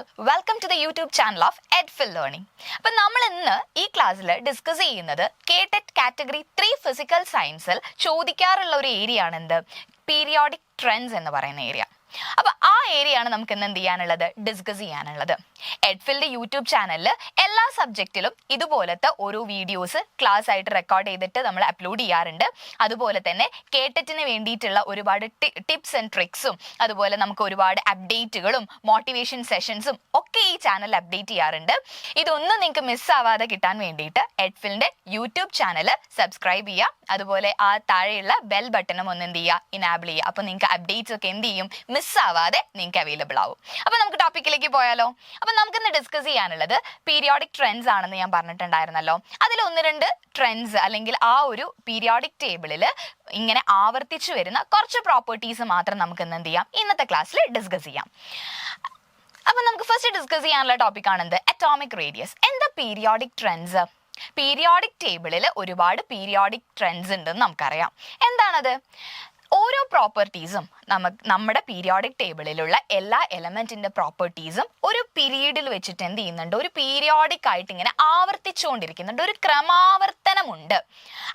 all, welcome to the YouTube channel of EdFil Learning. അപ്പോൾ നമ്മൾ ഇന്ന് ഈ ക്ലാസ്സിൽ ഡിസ്കസ് ചെയ്യുന്നത് കേടെറ്റ് കാറ്റഗറി 3 ഫിസിക്കൽ സയൻസിൽ ചോദിക്കാറുള്ള ഒരു ഏരിയ ആണ് എന്ത് പീരിയോഡിക് ട്രെൻഡ്സ് എന്ന് പറയുന്ന ഏരിയ. അപ്പോൾ ആ ഏരിയ ആണ് നമുക്ക് ഇന്ന് എന്ത് ചെയ്യാനുള്ളത്, ഡിസ്കസ് ചെയ്യാനുള്ളത്. എഡ്ഫിലിന്റെ യൂട്യൂബ് ചാനലിൽ എല്ലാ സബ്ജക്റ്റിലും ഇതുപോലത്തെ ഓരോ വീഡിയോസ് ക്ലാസ് ആയിട്ട് റെക്കോർഡ് ചെയ്തിട്ട് നമ്മൾ അപ്ലോഡ് ചെയ്യാറുണ്ട്. അതുപോലെ തന്നെ കേട്ടറ്റിന് വേണ്ടിയിട്ടുള്ള ഒരുപാട് ടിപ്സ് ആൻഡ് ട്രിക്സും അതുപോലെ നമുക്ക് ഒരുപാട് അപ്ഡേറ്റുകളും മോട്ടിവേഷൻ സെഷൻസും ഒക്കെ ഈ ചാനൽ അപ്ഡേറ്റ് ചെയ്യാറുണ്ട്. ഇതൊന്നും നിങ്ങൾക്ക് മിസ്സാവാതെ കിട്ടാൻ വേണ്ടിയിട്ട് എഡ്ഫിലിന്റെ യൂട്യൂബ് ചാനൽ സബ്സ്ക്രൈബ് ചെയ്യുക. അതുപോലെ ആ താഴെയുള്ള ബെൽ ബട്ടണും ഒന്ന് എന്ത് ചെയ്യുക, ഇനാബിൾ ചെയ്യുക. അപ്പോൾ നിങ്ങൾക്ക് അപ്ഡേറ്റ്സ് ഒക്കെ എന്ത് ചെയ്യും, മിസ്സാവാതെ നിങ്ങൾക്ക് അവൈലബിൾ ആവും. അപ്പോൾ നമുക്ക് ടോപ്പിക്കിലേക്ക് പോയാലോ. അപ്പോൾ നമുക്കിന്ന് ഡിസ്കസ് ചെയ്യാനുള്ളത് പീരിയോഡിക് ട്രെൻഡ്സ് ആണെന്ന് ഞാൻ പറഞ്ഞിട്ടുണ്ടായിരുന്നല്ലോ. അതിൽ ഒന്ന് രണ്ട് ട്രെൻഡ്സ് അല്ലെങ്കിൽ ആ ഒരു പീരിയോഡിക് ടേബിളിൽ ഇങ്ങനെ ആവർത്തിച്ചു വരുന്ന കുറച്ച് പ്രോപ്പർട്ടീസ് മാത്രം നമുക്ക് ഇന്ന് എന്ത് ചെയ്യാം, ഇന്നത്തെ ക്ലാസ്സിൽ ഡിസ്കസ് ചെയ്യാം. അപ്പൊ നമുക്ക് ഫസ്റ്റ് ഡിസ്കസ് ചെയ്യാനുള്ള ടോപ്പിക് ആണെന്ത്, അറ്റോമിക് റേഡിയസ്. എന്താ പീരിയോഡിക് ട്രെൻഡ്സ്? പീരിയോഡിക് ടേബിളിൽ ഒരുപാട് പീരിയോഡിക് ട്രെൻഡ്സ് ഉണ്ടെന്ന് നമുക്കറിയാം. എന്താണത്? ഓരോ പ്രോപ്പർട്ടീസും നമ്മുടെ പീരിയോഡിക് ടേബിളിലുള്ള എല്ലാ എലമെന്റിന്റെ പ്രോപ്പർട്ടീസും ഒരു പീരീഡിൽ വെച്ചിട്ട് എന്ത് ചെയ്യുന്നുണ്ട്, ഒരു പീരിയോഡിക് ആയിട്ട് ഇങ്ങനെ ആവർത്തിച്ചുകൊണ്ടിരിക്കുന്നുണ്ട്, ഒരു ക്രമാവർത്തനമുണ്ട്.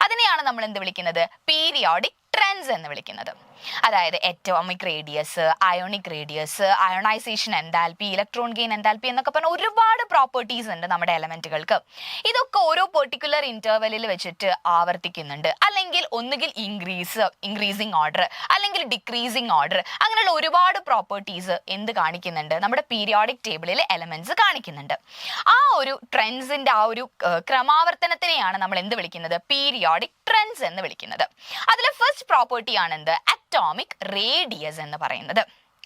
അതിനെയാണ് നമ്മൾ എന്ത് വിളിക്കുന്നത്, പീരിയോഡിക് ട്രെൻഡ്സ് എന്ന് വിളിക്കുന്നത്. അതായത് atomic radius, ionic radius, ionisation enthalpy, electron gain enthalpy എന്നൊക്കെ പറഞ്ഞ ഒരുപാട് പ്രോപ്പർട്ടീസ് ഉണ്ട് നമ്മുടെ എലമെന്റുകൾക്ക്. ഇതൊക്കെ ഓരോ പെർട്ടിക്കുലർ ഇന്റർവെല്ലിൽ വെച്ചിട്ട് ആവർത്തിക്കുന്നുണ്ട്. അല്ലെങ്കിൽ ഒന്നുകിൽ ഇൻക്രീസിങ് ഓർഡർ അല്ലെങ്കിൽ ഡിക്രീസിങ് ഓർഡർ, അങ്ങനെയുള്ള ഒരുപാട് പ്രോപ്പർട്ടീസ് എന്ത് കാണിക്കുന്നുണ്ട്, നമ്മുടെ പീരിയോഡിക് ടേബിളിൽ എലമെന്റ്സ് കാണിക്കുന്നുണ്ട്. ആ ഒരു ട്രെൻഡ്സിന്റെ ആ ഒരു ക്രമാവർത്തനത്തിനെയാണ് നമ്മൾ എന്ത് വിളിക്കുന്നത്, പീരിയോഡിക് ട്രെൻഡ്സ് എന്ന് വിളിക്കുന്നത്. അതിലെ ഫസ്റ്റ് പ്രോപ്പർട്ടി ആണ് എന്ത്, അറ്റോമിക് റേഡിയസ് എന്ന് പറയുന്നത്.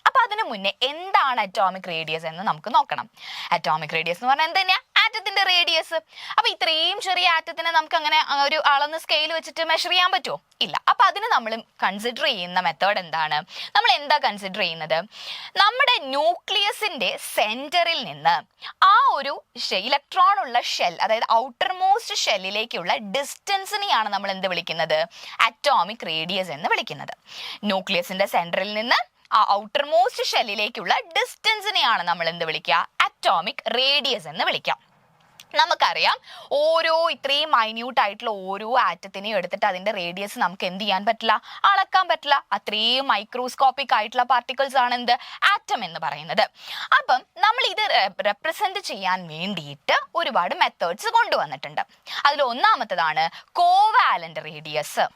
അപ്പൊ അതിനു മുന്നേ എന്താണ് അറ്റോമിക് റേഡിയസ് എന്ന് നമുക്ക് നോക്കണം. അറ്റോമിക് റേഡിയസ് എന്ന് പറഞ്ഞാൽ എന്ത് തന്നെയാ, ആറ്റത്തിന്റെ റേഡിയസ്. അപ്പൊ ഇത്രയും ചെറിയ ആറ്റത്തിനെ നമുക്ക് അങ്ങനെ ഒരു അളന്ന് സ്കെയിൽ വെച്ചിട്ട് മെഷർ ചെയ്യാൻ പറ്റുമോ? ഇല്ല. അപ്പൊ അതിന് നമ്മൾ കൺസിഡർ ചെയ്യുന്ന മെത്തേഡ് എന്താണ്, നമ്മൾ എന്താ കൺസിഡർ ചെയ്യുന്നത്, നമ്മുടെ ന്യൂക്ലിയസിന്റെ സെന്ററിൽ നിന്ന് ആ ഒരു ഇലക്ട്രോൺ ഉള്ള ഷെൽ, അതായത് ഔട്ടർ മോസ്റ്റ് ഷെല്ലിലേക്കുള്ള ഡിസ്റ്റൻസിനെയാണ് നമ്മൾ എന്ത് വിളിക്കുന്നത്, അറ്റോമിക് റേഡിയസ് എന്ന് വിളിക്കുന്നത്. ന്യൂക്ലിയസിന്റെ സെന്ററിൽ നിന്ന് ആ ഔട്ടർ മോസ്റ്റ് ഷെല്ലിലേക്കുള്ള ഡിസ്റ്റൻസിനെയാണ് നമ്മൾ എന്ത് വിളിക്കുക, അറ്റോമിക് റേഡിയസ് എന്ന് വിളിക്കാം. നമുക്കറിയാം ഓരോ ഇത്രയും മൈന്യൂട്ട് ആയിട്ടുള്ള ഓരോ ആറ്റത്തിനെയും എടുത്തിട്ട് അതിന്റെ റേഡിയസ് നമുക്ക് എന്ത് ചെയ്യാൻ പറ്റില്ല, അളക്കാൻ പറ്റില്ല. അത്രയും മൈക്രോസ്കോപ്പിക് ആയിട്ടുള്ള പാർട്ടിക്കിൾസ് ആണ് എന്ത്, ആറ്റം എന്ന് പറയുന്നത്. അപ്പം നമ്മൾ ഇത് റെപ്രസെന്റ് ചെയ്യാൻ വേണ്ടിയിട്ട് ഒരുപാട് മെത്തേഡ്സ് കൊണ്ടുവന്നിട്ടുണ്ട്. അതിൽ ഒന്നാമത്തതാണ് കോവാലന്റ് റേഡിയസ്.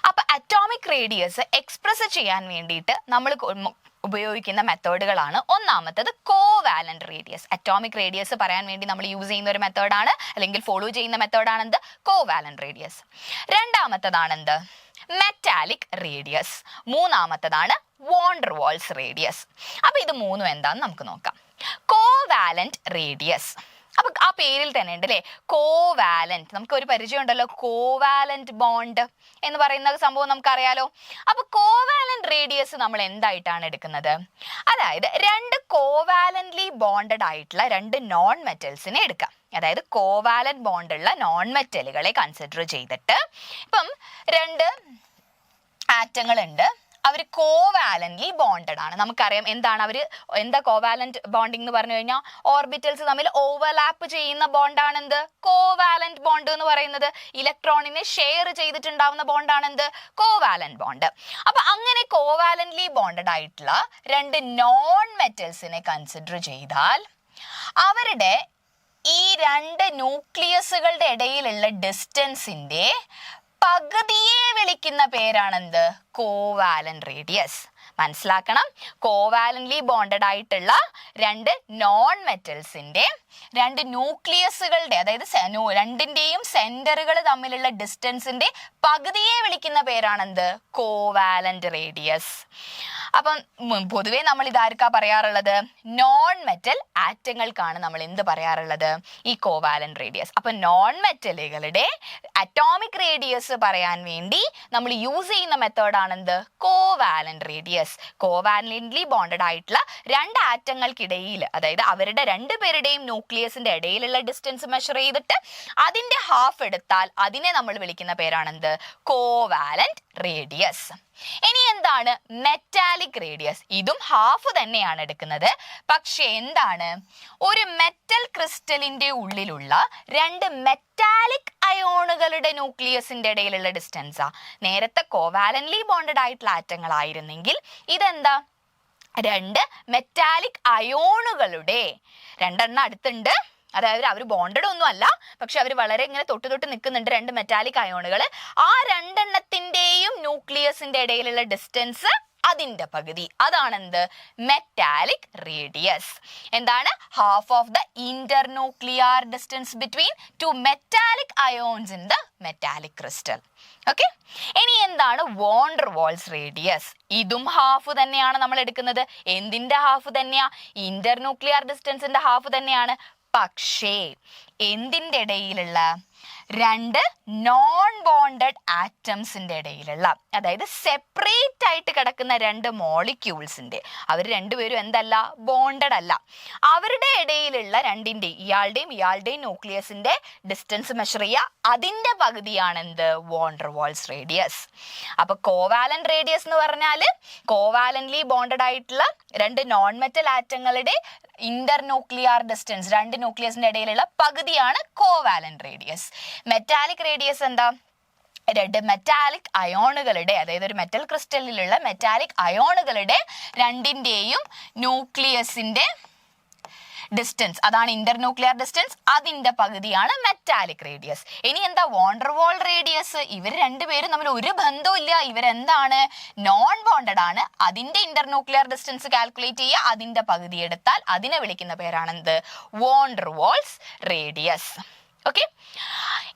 അപ്പൊ അറ്റോമിക് റേഡിയസ് എക്സ്പ്രസ് ചെയ്യാൻ വേണ്ടിയിട്ട് നമ്മൾ ഉപയോഗിക്കുന്ന മെത്തേഡുകളാണ്. ഒന്നാമത്തത് കോവാലന്റ് റേഡിയസ്. അറ്റോമിക് റേഡിയസ് പറയാൻ വേണ്ടി നമ്മൾ യൂസ് ചെയ്യുന്ന ഒരു മെത്തേഡാണ്, അല്ലെങ്കിൽ ഫോളോ ചെയ്യുന്ന മെത്തേഡാണ് എന്ത്, കോവാലന്റ് റേഡിയസ്. രണ്ടാമത്തതാണെന്ത്, മെറ്റാലിക് റേഡിയസ്. മൂന്നാമത്തതാണ് വാൻ ഡെർ വാൾസ് റേഡിയസ്. അപ്പൊ ഇത് മൂന്നും എന്താന്ന് നമുക്ക് നോക്കാം. കോവാലന്റ് റേഡിയസ്, അപ്പൊ ആ പേരിൽ തന്നെ ഉണ്ട് അല്ലേ, കോവാലന്റ്. നമുക്ക് ഒരു പരിചയം ഉണ്ടല്ലോ, കോവാലന്റ് ബോണ്ട് എന്ന് പറയുന്ന സംഭവം നമുക്കറിയാലോ. അപ്പൊ കോവാലന്റ് റേഡിയസ് നമ്മൾ എന്തായിട്ടാണ് എടുക്കുന്നത്, അതായത് രണ്ട് കോവാലന്റ്ലി ബോണ്ടഡ് ആയിട്ടുള്ള രണ്ട് നോൺ മെറ്റൽസിനെ എടുക്കാം. അതായത് കോവാലന്റ് ബോണ്ടുള്ള നോൺ മെറ്റലുകളെ കൺസിഡർ ചെയ്തിട്ട്, ഇപ്പം രണ്ട് ആറ്റങ്ങൾ ഉണ്ട്, അവർ കോവാലന്റ്ലി ബോണ്ടഡ് ആണ്. നമുക്കറിയാം എന്താണ് എന്താ കോവാലന്റ് ബോണ്ടിങ് എന്ന് പറഞ്ഞു കഴിഞ്ഞാൽ, ഓർബിറ്റൽസ് തമ്മിൽ ഓവർലാപ്പ് ചെയ്യുന്ന ബോണ്ടാണ് എന്ത്, കോവാലന്റ് ബോണ്ട് എന്ന് പറയുന്നത്. ഇലക്ട്രോണിനെ ഷെയർ ചെയ്തിട്ടുണ്ടാവുന്ന ബോണ്ടാണ് എന്ത്, കോവാലന്റ് ബോണ്ട്. അപ്പൊ അങ്ങനെ കോവാലന്റ്ലി ബോണ്ടഡ് ആയിട്ടുള്ള രണ്ട് നോൺ മെറ്റൽസിനെ കൺസിഡർ ചെയ്താൽ അവരുടെ ഈ രണ്ട് ന്യൂക്ലിയസുകളുടെ ഇടയിലുള്ള ഡിസ്റ്റൻസിന്റെ പകുതിയെ വിളിക്കുന്ന പേരാണെന്ത്, കോവാലന്റ് റേഡിയസ്. മനസ്സിലാക്കണം, കോവാലന്റ്ലി ബോണ്ടഡ് ആയിട്ടുള്ള രണ്ട് നോൺ മെറ്റൽസിന്റെ രണ്ട് ന്യൂക്ലിയസുകളുടെ, അതായത് രണ്ടിന്റെയും സെന്ററുകൾ തമ്മിലുള്ള ഡിസ്റ്റൻസിന്റെ പകുതിയെ വിളിക്കുന്ന പേരാണെന്ത്, കോവാലന്റ് റേഡിയസ്. അപ്പം പൊതുവെ നമ്മൾ ഇതാർക്കാ പറയാറുള്ളത്, നോൺ മെറ്റൽ ആറ്റങ്ങൾക്കാണ് നമ്മൾ എന്ത് പറയാറുള്ളത്, ഈ കോവാലന്റ് റേഡിയസ്. അപ്പൊ നോൺ മെറ്റലുകളുടെ അറ്റോമിക് റേഡിയസ് പറയാൻ വേണ്ടി നമ്മൾ യൂസ് ചെയ്യുന്ന മെത്തേഡ് ആണെന്ത്, covalent radius. Radius. Covalently bonded ആയിട്ടുള്ള രണ്ട് ആറ്റങ്ങൾക്കിടയിൽ, അതായത് അവരുടെ രണ്ടുപേരുടെയും ന്യൂക്ലിയസിന്റെ ഇടയിലുള്ള ഡിസ്റ്റൻസ് മെഷർ ചെയ്തിട്ട് അതിന്റെ ഹാഫ് എടുത്താൽ അതിനെ നമ്മൾ വിളിക്കുന്ന പേരാണെന്ത്? Covalent radius. ഇനി എന്താണ് മെറ്റാലിക് റേഡിയസ്? ഇതും ഹാഫ് തന്നെയാണ് എടുക്കുന്നത്. പക്ഷെ എന്താണ്, ഒരു മെറ്റൽ ക്രിസ്റ്റലിന്റെ ഉള്ളിലുള്ള രണ്ട് മെറ്റാലിക് അയോണുകളുടെ ന്യൂക്ലിയസിന്റെ ഇടയിലുള്ള ഡിസ്റ്റൻസാ. നേരത്തെ കോവാലന്റ്ലി ബോണ്ടഡ് ആയിട്ടുള്ള ആറ്റങ്ങളായിരുന്നെങ്കിൽ ഇതെന്താ? രണ്ട് മെറ്റാലിക് അയോണുകളുടെ രണ്ടെണ്ണം അടുത്തുണ്ട്, അതായത് അവർ ബോണ്ടഡ് ഒന്നും അല്ല, പക്ഷെ അവർ വളരെ ഇങ്ങനെ തൊട്ട് തൊട്ട് നിൽക്കുന്നുണ്ട്, രണ്ട് മെറ്റാലിക് അയോണുകൾ. ആ രണ്ടെണ്ണത്തിന്റെയും ന്യൂക്ലിയസിന്റെ ഇടയിലുള്ള ഡിസ്റ്റൻസ് അതിന്റെ പകുതി, അതാണെന്ത്? Metallic radius. എന്താണ്? Half of the internuclear distance between two metallic ions in the metallic crystal. Okay, ഇനി എന്താണ് വോൺ ഡെർ വാൾസ് റേഡിയസ്? ഇതും ഹാഫ് തന്നെയാണ് നമ്മൾ എടുക്കുന്നത്. എന്തിന്റെ ഹാഫ് തന്നെയാ? ഇന്റർന്യൂക്ലിയർ ഡിസ്റ്റൻസിന്റെ ഹാഫ് തന്നെയാണ്. പക്ഷേ എന്തിൻ്റെ ഇടയിലുള്ള? രണ്ട് നോൺ ബോണ്ടഡ് ആറ്റംസിന്റെ ഇടയിലുള്ള, അതായത് സെപ്പറേറ്റ് ആയിട്ട് കിടക്കുന്ന രണ്ട് മോളിക്യൂൾസിന്റെ, അവർ രണ്ടുപേരും എന്തല്ല? ബോണ്ടഡ് അല്ല. അവരുടെ ഇടയിലുള്ള ഇയാളുടെയും ന്യൂക്ലിയസിന്റെ ഡിസ്റ്റൻസ് മെഷർ ചെയ്യുക, അതിന്റെ പകുതിയാണ് എന്ത്? Van der Waals radius. അപ്പൊ കോവാലന്റ് റേഡിയസ് എന്ന് പറഞ്ഞാൽ കോവാലന്റ്ലി ബോണ്ടഡ് ആയിട്ടുള്ള രണ്ട് നോൺ മെറ്റൽ ആറ്റങ്ങളുടെ ഇന്റർന്യൂക്ലിയർ ഡിസ്റ്റൻസ്, രണ്ട് ന്യൂക്ലിയസിന്റെ ഇടയിലുള്ള പകുതിയാണ് കോവാലന്റ് റേഡിയസ്. മെറ്റാലിക് റേഡിയസ് എന്താ? രണ്ട് മെറ്റാലിക് അയോണുകളുടെ, അതായത് ഒരു മെറ്റൽ ക്രിസ്റ്റലിലുള്ള മെറ്റാലിക് അയോണുകളുടെ രണ്ടിന്റെയും ന്യൂക്ലിയസിന്റെ ഡിസ്റ്റൻസ്, അതാണ് ഇന്റർന്യൂക്ലിയർ ഡിസ്റ്റൻസ്, അതിന്റെ പകുതിയാണ് മെറ്റാലിക് റേഡിയസ്. ഇനി എന്താ വോൺ ഡെർ വാൾ റേഡിയസ്? ഇവർ രണ്ടുപേരും തമ്മിൽ ഒരു ബന്ധവും ഇല്ല, ഇവരെന്താണ്? നോൺ ബോണ്ടഡ് ആണ്. അതിന്റെ ഇന്റർന്യൂക്ലിയർ ഡിസ്റ്റൻസ് കാൽക്കുലേറ്റ് ചെയ്യുക, അതിന്റെ പകുതി എടുത്താൽ അതിനെ വിളിക്കുന്ന പേരാണെന്ത്? Van der Waals radius. Okay,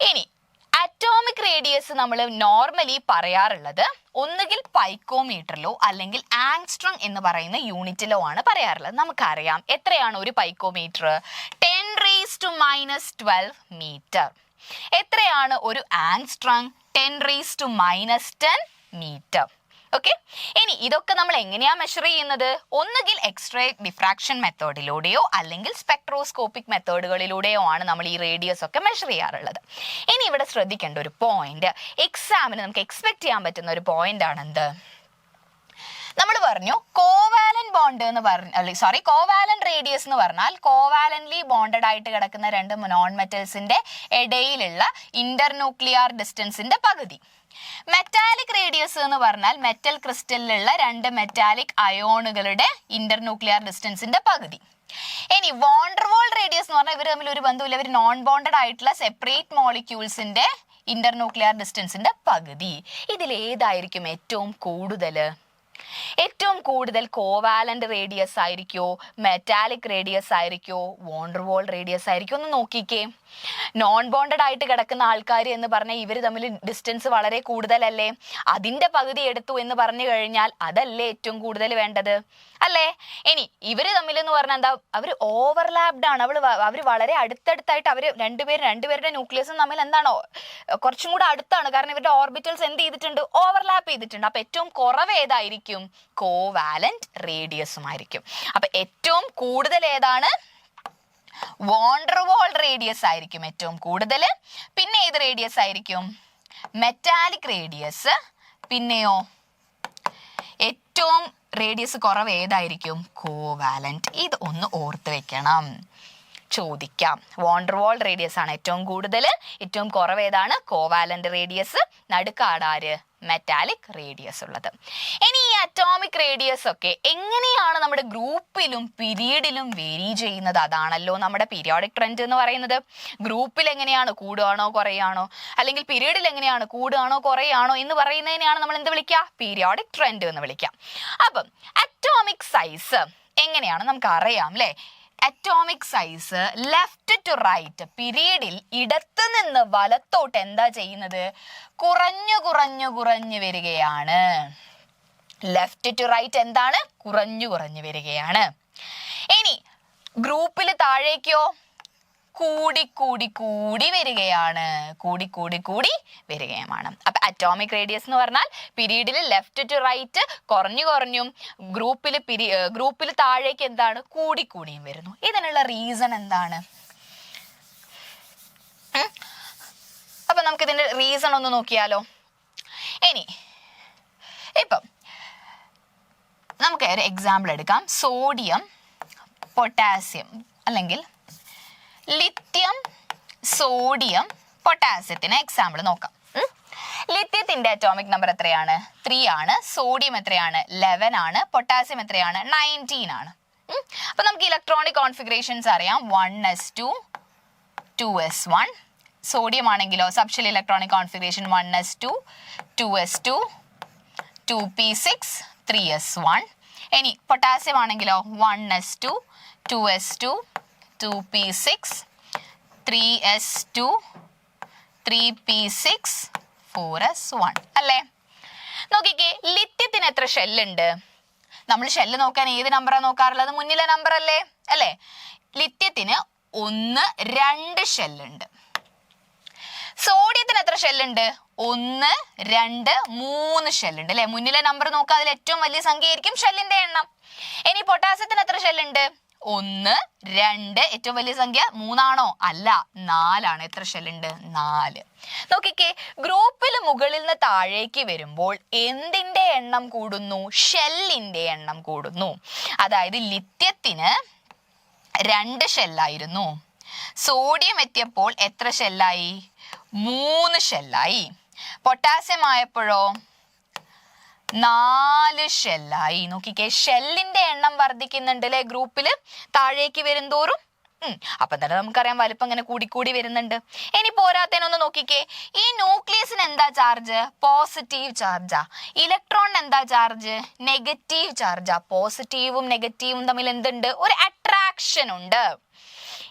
ഇനി അറ്റോമിക് റേഡിയസ് നമ്മൾ നോർമലി പറയാറുള്ളത് ഒന്നുകിൽ പൈക്കോമീറ്ററിലോ അല്ലെങ്കിൽ ആങ്സ്ട്രോം എന്ന് പറയുന്ന യൂണിറ്റിലോ ആണ് പറയാറുള്ളത്. നമുക്കറിയാം എത്രയാണ് ഒരു പൈക്കോമീറ്റർ? 10⁻⁻12 മീറ്റർ. എത്രയാണ് ഒരു ആങ്സ്ട്രോം? 10⁻⁻10 മീറ്റർ. ഓക്കെ, ഇനി ഇതൊക്കെ നമ്മൾ എങ്ങനെയാ മെഷർ ചെയ്യുന്നത്? ഒന്നുകിൽ എക്സ്റേ ഡിഫ്രാക്ഷൻ മെത്തേഡിലൂടെയോ അല്ലെങ്കിൽ സ്പെക്ട്രോസ്കോപ്പിക് മെത്തേഡുകളിലൂടെയോ ആണ് നമ്മൾ ഈ റേഡിയസ് ഒക്കെ മെഷർ ചെയ്യാറുള്ളത്. ഇനി ഇവിടെ ശ്രദ്ധിക്കേണ്ട ഒരു പോയിന്റ്, എക്സാമിന് നമുക്ക് എക്സ്പെക്ട് ചെയ്യാൻ പറ്റുന്ന ഒരു പോയിന്റ് ആണെന്ത്? നമ്മൾ പറഞ്ഞു കോവാലന്റ് ബോണ്ട് എന്ന് കോവാലന്റ് റേഡിയസ് എന്ന് പറഞ്ഞാൽ കോവാലന്റ്ലി ബോണ്ടഡ് ആയിട്ട് കിടക്കുന്ന രണ്ട് നോൺ മെറ്റൽസിന്റെ ഇടയിലുള്ള ഇന്റർന്യൂക്ലിയർ ഡിസ്റ്റൻസിന്റെ പകുതി. മെറ്റാലിക് റേഡിയസ് എന്ന് പറഞ്ഞാൽ മെറ്റൽ ക്രിസ്റ്റലിലുള്ള രണ്ട് മെറ്റാലിക് അയോണുകളുടെ ഇന്റർന്യൂക്ലിയർ ഡിസ്റ്റൻസിന്റെ പകുതി. ഇനി വോൺ ഡെർ വാൾ റേഡിയസ് എന്ന് പറഞ്ഞാൽ ഇവർ തമ്മിൽ ഒരു ബന്ധമില്ല, ഇവർ നോൺ ബോണ്ടഡ് ആയിട്ടുള്ള സെപ്പറേറ്റ് മോളിക്യൂൾസിന്റെ ഇന്റർന്യൂക്ലിയർ ഡിസ്റ്റൻസിന്റെ പകുതി. ഇതിൽ ഏതായിരിക്കും ഏറ്റവും കൂടുതൽ? ഏറ്റവും കൂടുതൽ കോവാലന്റ് റേഡിയസ് ആയിരിക്കോ, മെറ്റാലിക് റേഡിയസ് ആയിരിക്കോ, വോൺ ഡെർ വാൾ റേഡിയസ് ആയിരിക്കോ? ഒന്ന് നോക്കിക്കേ. നോൺ ബോണ്ടഡ് ആയിട്ട് കിടക്കുന്ന ആൾക്കാർ എന്ന് പറഞ്ഞാൽ ഇവർ തമ്മിൽ ഡിസ്റ്റൻസ് വളരെ കൂടുതലല്ലേ? അതിന്റെ പകുതി എടുത്തു എന്ന് പറഞ്ഞു കഴിഞ്ഞാൽ അതല്ലേ ഏറ്റവും കൂടുതൽ വേണ്ടത്, അല്ലേ? ഇനി ഇവര് തമ്മിൽ എന്ന് പറഞ്ഞാൽ എന്താ? അവർ ഓവർലാപ്ഡ് ആണ്. അവർ വളരെ അടുത്തടുത്തായിട്ട് അവർ രണ്ടുപേരുടെ ന്യൂക്ലിയസും തമ്മിൽ എന്താണോ കുറച്ചും കൂടെ അടുത്താണ്. കാരണം ഇവരുടെ ഓർബിറ്റൽസ് എന്ത് ചെയ്തിട്ടുണ്ട്? ഓവർലാപ്പ് ചെയ്തിട്ടുണ്ട്. അപ്പൊ ഏറ്റവും കുറവ് ഏതായിരിക്കും? കോവാലന്റ് റേഡിയസുമായിരിക്കും. അപ്പൊ ഏറ്റവും കൂടുതൽ ഏതാണ്? വോൺ ഡെർ വാൾ റേഡിയസ് ആയിരിക്കും ഏറ്റവും കൂടുതൽ. പിന്നെ ഏത് റേഡിയസ് ആയിരിക്കും? Metallic radius. പിന്നെയോ ഏറ്റവും റേഡിയസ് കുറവ് ഏതായിരിക്കും? കോവാലന്റ്. ഇത് ഒന്ന് ഓർത്ത് വെക്കണം, ചോദിക്കാം. വോൺ ഡെർ വാൾ റേഡിയസ് ആണ് ഏറ്റവും കൂടുതൽ, ഏറ്റവും കുറവ് ഏതാണ്? Covalent radius. നടുക്കാടാര്? മെറ്റാലിക് റേഡിയസ് ഉള്ളത്. ഇനി ഈ അറ്റോമിക് റേഡിയസ് ഒക്കെ എങ്ങനെയാണ് നമ്മുടെ ഗ്രൂപ്പിലും പീരീഡിലും വേരി ചെയ്യുന്നത്? അതാണല്ലോ നമ്മുടെ പീരിയോഡിക് ട്രെൻഡ് എന്ന് പറയുന്നത്. ഗ്രൂപ്പിൽ എങ്ങനെയാണ്? കൂടുകയാണോ കുറയാണോ? അല്ലെങ്കിൽ പീരീഡിൽ എങ്ങനെയാണ്? കൂടുകയാണോ കുറയാണോ എന്ന് പറയുന്നതിനെയാണ് നമ്മൾ എന്ത് വിളിക്കുക? പീരിയോഡിക് ട്രെൻഡ് എന്ന് വിളിക്കുക. അപ്പം അറ്റോമിക് സൈസ് എങ്ങനെയാണ് നമുക്ക് അറിയാം അല്ലേ? Atomic size left to right, പീരീഡിൽ ഇടത്ത് നിന്ന് വലത്തോട്ട് എന്താ ചെയ്യുന്നത്? കുറഞ്ഞു വരികയാണ്. ലെഫ്റ്റ് ടു റൈറ്റ് എന്താണ്? കുറഞ്ഞു വരികയാണ്. ഇനി ഗ്രൂപ്പിൽ താഴേക്കോ? കൂടി കൂടി കൂടി വരികയാണ്. കൂടി വരികയാണ്. അപ്പൊ അറ്റോമിക് റേഡിയസ് എന്ന് പറഞ്ഞാൽ പീരീഡിൽ ലെഫ്റ്റ് ടു റൈറ്റ് കുറഞ്ഞും ഗ്രൂപ്പിൽ താഴേക്ക് എന്താണ് കൂടിയും വരുന്നു. ഇതിനുള്ള റീസൺ എന്താണ്? അപ്പൊ നമുക്ക് ഇതിന്റെ റീസൺ ഒന്ന് നോക്കിയാലോ. ഇനി ഇപ്പം നമുക്ക് ഒരു എക്സാമ്പിൾ എടുക്കാം. സോഡിയം, പൊട്ടാസ്യം അല്ലെങ്കിൽ ലിത്യം, സോഡിയം, പൊട്ടാസ്യത്തിന് എക്സാമ്പിൾ നോക്കാം. ലിത്യത്തിന്റെ അറ്റോമിക് നമ്പർ എത്രയാണ്? 3 ആണ്. സോഡിയം എത്രയാണ്? 11 ആണ്. പൊട്ടാസ്യം എത്രയാണ്? 19 ആണ്. അപ്പൊ നമുക്ക് ഇലക്ട്രോണിക് കോൺഫിഗറേഷൻസ് അറിയാം. 1s2 2s1. സോഡിയം ആണെങ്കിലോ subshell electronic configuration 1s2 2s2 2p6 3s1. ഇനി പൊട്ടാസ്യം ആണെങ്കിലോ 1s2 2s2 2p6 3s2 3p6 4s1 അല്ലേ? നോക്കിക്കേ, ലിത്യത്തിന് എത്ര ഷെല്ലുണ്ട്? നമ്മൾ ഷെല്ല് നോക്കാൻ ഏത് നമ്പറാണ് നോക്കാറുള്ളത്? മുന്നിലെ നമ്പർ അല്ലേ? അല്ലേ? ലിത്യത്തിന് 1 2 ഷെല്ലുണ്ട്. സോഡിയത്തിന് എത്ര ഷെല്ലുണ്ട്? 1 2 3 ഷെല്ലുണ്ട് അല്ലെ? മുന്നിലെ നമ്പർ നോക്കുക, അതിൽ ഏറ്റവും വലിയ സംഖ്യ ആയിരിക്കും ഷെല്ലിന്റെ എണ്ണം. ഇനി പൊട്ടാസ്യത്തിന് എത്ര ഷെല്ലുണ്ട്? 1 2 ഏറ്റവും വലിയ സംഖ്യ 3 ആണോ? അല്ല, 4 ആണ്. എത്ര ഷെല്ലുണ്ട്? 4. നോക്കിക്കേ, ഗ്രൂപ്പിൽ മുകളിൽ നിന്ന് താഴേക്ക് വരുമ്പോൾ എന്തിന്റെ എണ്ണം കൂടുന്നു? ഷെല്ലിന്റെ എണ്ണം കൂടുന്നു. അതായത് ലിത്യത്തിന് 2 ഷെല്ലായിരുന്നു. സോഡിയം എത്തിയപ്പോൾ എത്ര ഷെല്ലായി? 3 ഷെല്ലായി. പൊട്ടാസ്യം ആയപ്പോഴോ 4 ഷെല്ലായി. നോക്കിക്കേ, ഷെല്ലിന്റെ എണ്ണം വർദ്ധിക്കുന്നുണ്ട് അല്ലെ ഗ്രൂപ്പിൽ താഴേക്ക് വരുന്തോറും. അപ്പൊ തന്നെ നമുക്കറിയാം വലിപ്പം ഇങ്ങനെ കൂടി വരുന്നുണ്ട്. ഇനി പോരാത്തതിനൊന്ന് നോക്കിക്കേ, ഈ ന്യൂക്ലിയസിന് എന്താ ചാർജ്? പോസിറ്റീവ് ചാർജാ. ഇലക്ട്രോണിന് എന്താ ചാർജ്? നെഗറ്റീവ് ചാർജാ. പോസിറ്റീവും നെഗറ്റീവും തമ്മിൽ എന്തുണ്ട്? ഒരു അട്രാക്ഷൻ ഉണ്ട്.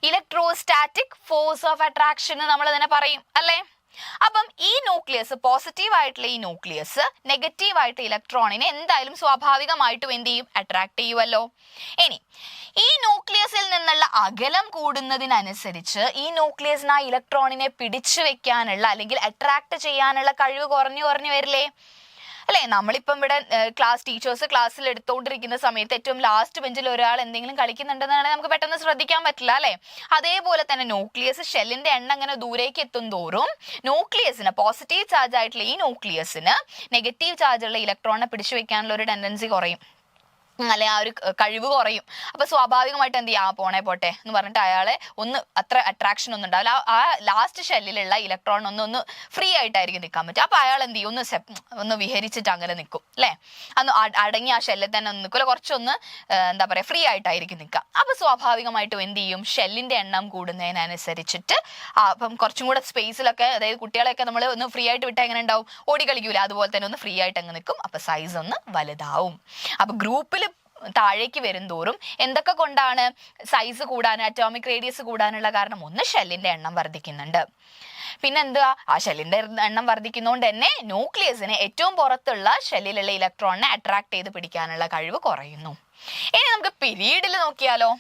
ഇലക്ട്രോസ്റ്റാറ്റിക് ഫോഴ്സ് ഓഫ് അട്രാക്ഷൻ നമ്മൾ അതിനെ പറയും അല്ലേ? അപ്പം ഈ ന്യൂക്ലിയസ്, പോസിറ്റീവ് ആയിട്ടുള്ള ഈ ന്യൂക്ലിയസ് നെഗറ്റീവ് ആയിട്ട് ഇലക്ട്രോണിനെ എന്തായാലും സ്വാഭാവികമായിട്ടും എന്ത് ചെയ്യും? അട്രാക്ട് ചെയ്യുമല്ലോ. ഇനി ഈ ന്യൂക്ലിയസിൽ നിന്നുള്ള അകലം കൂടുന്നതിനനുസരിച്ച് ഈ ന്യൂക്ലിയസിന് ആ ഇലക്ട്രോണിനെ പിടിച്ചു വെക്കാനുള്ള അല്ലെങ്കിൽ അട്രാക്ട് ചെയ്യാനുള്ള കഴിവ് കുറഞ്ഞു വരില്ലേ അല്ലെ? നമ്മളിപ്പം ഇവിടെ ടീച്ചേഴ്സ് ക്ലാസ്സിൽ എടുത്തുകൊണ്ടിരിക്കുന്ന സമയത്ത് ഏറ്റവും ലാസ്റ്റ് ബെഞ്ചിൽ ഒരാൾ എന്തെങ്കിലും കളിക്കുന്നുണ്ടെന്നാണെങ്കിൽ നമുക്ക് പെട്ടെന്ന് ശ്രദ്ധിക്കാൻ പറ്റില്ല അല്ലെ? അതേപോലെ തന്നെ ന്യൂക്ലിയസ് ഷെല്ലിന്റെ എണ്ണം അങ്ങനെ ദൂരേക്ക് എത്തും തോറും ന്യൂക്ലിയസിന്, പോസിറ്റീവ് ചാർജ് ആയിട്ടുള്ള ഈ ന്യൂക്ലിയസിന് നെഗറ്റീവ് ചാർജുള്ള ഇലക്ട്രോണിനെ പിടിച്ചു വെക്കാനുള്ള ഒരു ടെൻഡൻസി കുറയും അല്ലെ? ആ ഒരു കഴിവ് കുറയും. അപ്പൊ സ്വാഭാവികമായിട്ട് എന്ത് ചെയ്യാം? പോട്ടെ എന്ന് പറഞ്ഞിട്ട് അയാളെ അത്ര അട്രാക്ഷൻ ഒന്നും ഉണ്ടാവില്ല. ആ ലാസ്റ്റ് ഷെല്ലിലുള്ള ഇലക്ട്രോൺ ഒന്ന് ഫ്രീ ആയിട്ടായിരിക്കും നിൽക്കാൻ പറ്റും. അപ്പൊ അയാൾ എന്ത് ചെയ്യും? ഒന്ന് വിഹരിച്ചിട്ട് അങ്ങനെ നിൽക്കും അല്ലെ? അന്ന് അടങ്ങി ആ ഷെല്ലിൽ തന്നെ ഒന്ന് നിൽക്കില്ല, കുറച്ചൊന്ന് എന്താ പറയാ ഫ്രീ ആയിട്ടായിരിക്കും നിൽക്കുക. അപ്പൊ സ്വാഭാവികമായിട്ടും എന്ത് ചെയ്യും? ഷെല്ലിന്റെ എണ്ണം കൂടുന്നതിനനുസരിച്ചിട്ട് അപ്പം കുറച്ചും കൂടെ സ്പേസിലൊക്കെ, അതായത് കുട്ടികളെയൊക്കെ നമ്മൾ ഒന്ന് ഫ്രീ ആയിട്ട് വിട്ടാൽ എങ്ങനെ ഉണ്ടാവും? ഓടി കളിക്കൂല, അതുപോലെ തന്നെ ഒന്ന് ഫ്രീ ആയിട്ട് അങ്ങ് നിൽക്കും. അപ്പൊ സൈസ് ഒന്ന് വലുതാവും. അപ്പൊ ഗ്രൂപ്പിൽ താഴേക്ക് വരുംതോറും എന്തൊക്കെ കൊണ്ടാണ് സൈസ് കൂടാൻ, അറ്റോമിക് റേഡിയസ് കൂടാനുള്ള കാരണം? ഒന്ന്, ഷെല്ലിന്റെ എണ്ണം വർദ്ധിക്കുന്നുണ്ട്. പിന്നെ എന്താ? ആ ഷെല്ലിന്റെ എണ്ണം വർദ്ധിക്കുന്നതുകൊണ്ട് തന്നെ ന്യൂക്ലിയസിന് ഏറ്റവും പുറത്തുള്ള ഷെല്ലിലുള്ള ഇലക്ട്രോണിനെ അട്രാക്ട് ചെയ്ത് പിടിക്കാനുള്ള കഴിവ് കുറയുന്നു. ഇനി നമുക്ക് പീരീഡിൽ നോക്കിയാലോ.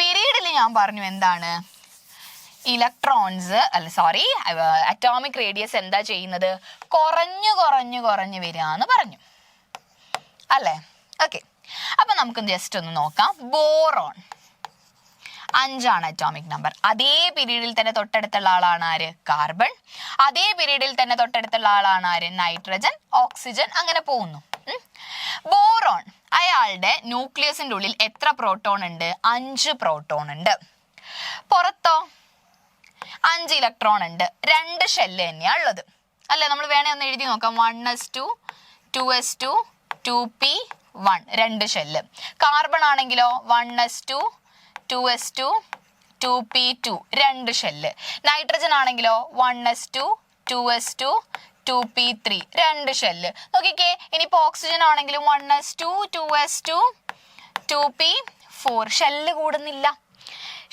പീരീഡിൽ ഞാൻ പറഞ്ഞു എന്താണ്? അറ്റോമിക് റേഡിയസ് എന്താ ചെയ്യുന്നത്? കുറഞ്ഞു വരിക എന്ന് പറഞ്ഞു അല്ലേ? ഓക്കെ, അപ്പൊ നമുക്ക് ജസ്റ്റ് ഒന്ന് നോക്കാം. ബോറോൺ 5 ആണ് അറ്റോമിക് നമ്പർ. അതേ പീരീഡിൽ തന്നെ തൊട്ടടുത്തുള്ള ആളാണ് ആര്? കാർബൺ. അതേ പീരീഡിൽ തന്നെ തൊട്ടടുത്തുള്ള ആളാണ് ആര്? നൈട്രജൻ, ഓക്സിജൻ, അങ്ങനെ പോകുന്നു. ബോറോൺ അയാളുടെ ന്യൂക്ലിയസിന്റെ ഉള്ളിൽ എത്ര പ്രോട്ടോൺ ഉണ്ട്? 5 പ്രോട്ടോൺ ഉണ്ട്. പുറത്തോ 5 ഇലക്ട്രോൺ ഉണ്ട്. 2 ഷെല്ല് തന്നെയാ ഉള്ളത് അല്ലെ? നമ്മൾ വേണേ ഒന്ന് എഴുതി നോക്കാം. 1s2 2s2 2p1 2 shell. Carbon ആണെങ്കിലോ 1s2 2s2 2p2 2 shell. Nitrogen ആണെങ്കിലോ 1s2 2s2 2p3 2 ഷെല്ല്. നോക്കിക്കേ, ഇനിയിപ്പോ ഓക്സിജൻ ആണെങ്കിലും 1s2 2s2 2p4 ഷെല്ല് കൂടുന്നില്ല.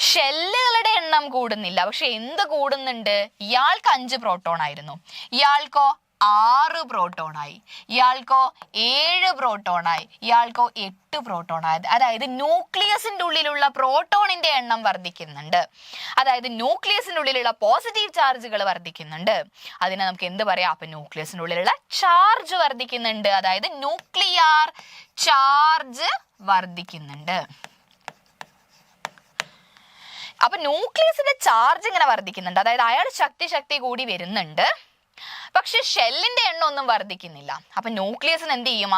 ഷെല്ലുകളുടെ എണ്ണം കൂടുന്നില്ല, പക്ഷെ എന്ത് കൂടുന്നുണ്ട്? ഇയാൾക്ക് 5 പ്രോട്ടോൺ ആയിരുന്നു, ഇയാൾക്കോ 6 പ്രോട്ടോണായി, ഇയാൾക്കോ 7 പ്രോട്ടോണായി, ഇയാൾക്കോ 8 പ്രോട്ടോണായി. അതായത് ന്യൂക്ലിയസിന്റെ ഉള്ളിലുള്ള പ്രോട്ടോണിന്റെ എണ്ണം വർദ്ധിക്കുന്നുണ്ട്. അതായത് ന്യൂക്ലിയസിന്റെ ഉള്ളിലുള്ള പോസിറ്റീവ് ചാർജുകൾ വർദ്ധിക്കുന്നുണ്ട്. അതിനെ നമുക്ക് എന്ത് പറയാം? അപ്പൊ ന്യൂക്ലിയസിന്റെ ഉള്ളിലുള്ള ചാർജ് വർദ്ധിക്കുന്നുണ്ട്. അതായത് ന്യൂക്ലിയർ ചാർജ് വർദ്ധിക്കുന്നുണ്ട്. അപ്പൊ ന്യൂക്ലിയസിന്റെ ചാർജ് ഇങ്ങനെ വർദ്ധിക്കുന്നുണ്ട്. അതായത് അയാൾ ശക്തി കൂടി വരുന്നുണ്ട്. പക്ഷെ ഷെല്ലിന്റെ എണ്ണം ഒന്നും വർദ്ധിക്കുന്നില്ല. അപ്പൊ ന്യൂക്ലിയസിന് എന്ത് ചെയ്യും?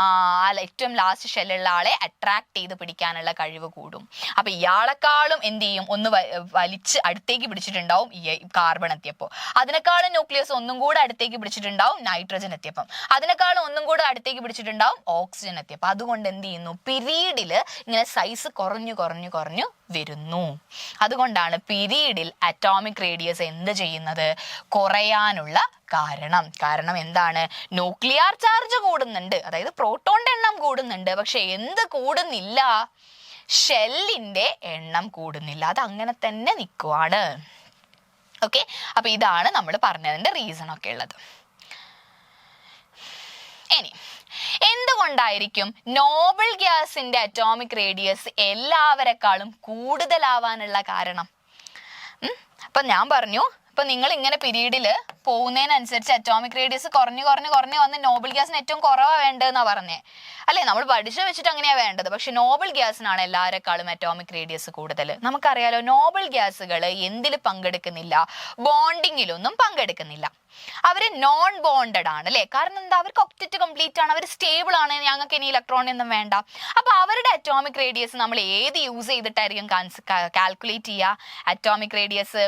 ഏറ്റവും ലാസ്റ്റ് ഷെല്ലുള്ള ആളെ അട്രാക്ട് ചെയ്ത് പിടിക്കാനുള്ള കഴിവ് കൂടും. അപ്പൊ ഇയാളെക്കാളും എന്ത് ചെയ്യും? ഒന്ന് വലിച്ച് അടുത്തേക്ക് പിടിച്ചിട്ടുണ്ടാവും ഈ കാർബൺ എത്തിയപ്പോൾ. അതിനേക്കാളും ന്യൂക്ലിയസ് ഒന്നും കൂടെ അടുത്തേക്ക് പിടിച്ചിട്ടുണ്ടാവും നൈട്രജൻ എത്തിയപ്പം. അതിനേക്കാളും ഒന്നും കൂടെ അടുത്തേക്ക് പിടിച്ചിട്ടുണ്ടാവും ഓക്സിജൻ എത്തിയപ്പോൾ. അതുകൊണ്ട് എന്ത് ചെയ്യുന്നു? പിരീഡിൽ ഇങ്ങനെ സൈസ് കുറഞ്ഞു വരുന്നു. അതുകൊണ്ടാണ് പിരീഡിൽ അറ്റോമിക് റേഡിയസ് എന്ത് ചെയ്യുന്നത്? കുറയാനുള്ള കാരണം എന്താണ്? ന്യൂക്ലിയർ ചാർജ് കൂടുന്നുണ്ട്, അതായത് പ്രോട്ടോണിന്റെ എണ്ണം കൂടുന്നുണ്ട്. പക്ഷെ എന്ത് കൂടുന്നില്ല? ഷെല്ലിന്റെ എണ്ണം കൂടുന്നില്ല. അത് അങ്ങനെ തന്നെ നിൽക്കുവാണ്. ഓക്കെ, അപ്പൊ ഇതാണ് നമ്മൾ പറഞ്ഞതിന്റെ റീസൺ ഒക്കെ ഉള്ളത്. ഇനി എന്തുകൊണ്ടായിരിക്കും നോബിൾ ഗ്യാസിന്റെ അറ്റോമിക് റേഡിയസ് എല്ലാവരെക്കാളും കൂടുതലാവാനുള്ള കാരണം? അപ്പൊ ഞാൻ പറഞ്ഞു, ഇപ്പൊ നിങ്ങൾ ഇങ്ങനെ പീരീഡില് പോകുന്നതിനനുസരിച്ച് അറ്റോമിക് റേഡിയസ് കുറഞ്ഞു വന്ന് നോബിൾ ഗ്യാസിന് ഏറ്റവും കുറവാ വേണ്ടതെന്നാ പറഞ്ഞേ അല്ലേ? നമ്മൾ പഠിച്ചു വെച്ചിട്ട് അങ്ങനെയാ വേണ്ടത്. പക്ഷെ നോബിൾ ഗ്യാസിനാണ് എല്ലാവരെക്കാളും അറ്റോമിക് റേഡിയസ് കൂടുതൽ. നമുക്കറിയാലോ, നോബിൾ ഗ്യാസുകൾ എന്തിൽ പങ്കെടുക്കുന്നില്ല? ബോണ്ടിങ്ങിലൊന്നും പങ്കെടുക്കുന്നില്ല. അവര് നോൺ ബോണ്ടഡ് ആണ് അല്ലെ? കാരണം എന്താ? അവർക്ക് ഒക്ടറ്റ് കംപ്ലീറ്റ് ആണ്, അവർ സ്റ്റേബിൾ ആണ്, ഞങ്ങൾക്ക് ഇനി ഇലക്ട്രോൺ ഒന്നും വേണ്ട. അപ്പൊ അവരുടെ അറ്റോമിക് റേഡിയസ് നമ്മൾ ഏത് യൂസ് ചെയ്തിട്ടായിരിക്കും കാൽക്കുലേറ്റ് ചെയ്യുക? അറ്റോമിക് റേഡിയസ്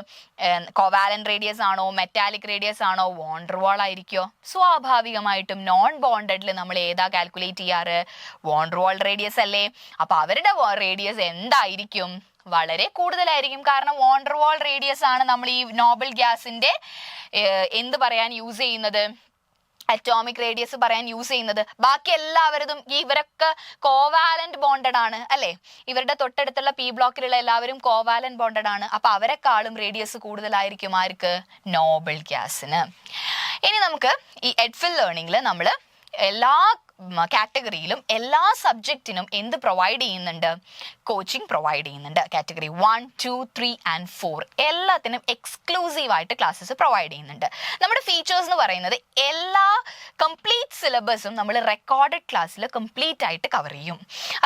കോവാലന്റ് റേഡിയസ് ആണോ, മെറ്റാലിക് റേഡിയസ് ആണോ, വോണ്ടർവാൾ ആയിരിക്കോ? സ്വാഭാവികമായിട്ടും നോൺ ബോണ്ടഡിൽ നമ്മൾ ഏതാ കാൽക്കുലേറ്റ് ചെയ്യാറ്? വോണ്ടർവാൾ റേഡിയസ് അല്ലേ? അപ്പൊ അവരുടെ റേഡിയസ് എന്തായിരിക്കും? വളരെ കൂടുതലായിരിക്കും. കാരണം വോണ്ടർവാൾ റേഡിയസ് ആണ് നമ്മൾ ഈ നോബിൾ ഗ്യാസിന്റെ എന്ത് പറയാൻ യൂസ് ചെയ്യുന്നത്? അറ്റോമിക് റേഡിയസ് പറയാൻ യൂസ് ചെയ്യുന്നത്. ബാക്കി എല്ലാവരും ഇവരൊക്കെ കോവാലന്റ് ബോണ്ടഡ് ആണ് അല്ലെ? ഇവരുടെ തൊട്ടടുത്തുള്ള പി ബ്ലോക്കിലുള്ള എല്ലാവരും കോവാലന്റ് ബോണ്ടഡ് ആണ്. അപ്പൊ അവരെക്കാളും റേഡിയസ് കൂടുതലായിരിക്കും ആർക്ക്? നോബിൾ ഗ്യാസിന്. ഇനി നമുക്ക് ഈ എഡ്ഫിൽ ലേണിംഗിൽ നമ്മൾ എല്ലാ കാറ്റഗറിയിലും എല്ലാ സബ്ജക്റ്റിനും എന്ത് പ്രൊവൈഡ് ചെയ്യുന്നുണ്ട്? കോച്ചിങ് പ്രൊവൈഡ് ചെയ്യുന്നുണ്ട്. കാറ്റഗറി 1, 2, 3 and 4 എല്ലാത്തിനും എക്സ്ക്ലൂസീവ് ആയിട്ട് ക്ലാസ്സസ് പ്രൊവൈഡ് ചെയ്യുന്നുണ്ട്. നമ്മുടെ ഫീച്ചേഴ്സ് എന്ന് പറയുന്നത് എല്ലാ കംപ്ലീറ്റ് സിലബസും നമ്മൾ റെക്കോർഡഡ് ക്ലാസ്സിൽ കംപ്ലീറ്റ് ആയിട്ട് കവർ ചെയ്യും.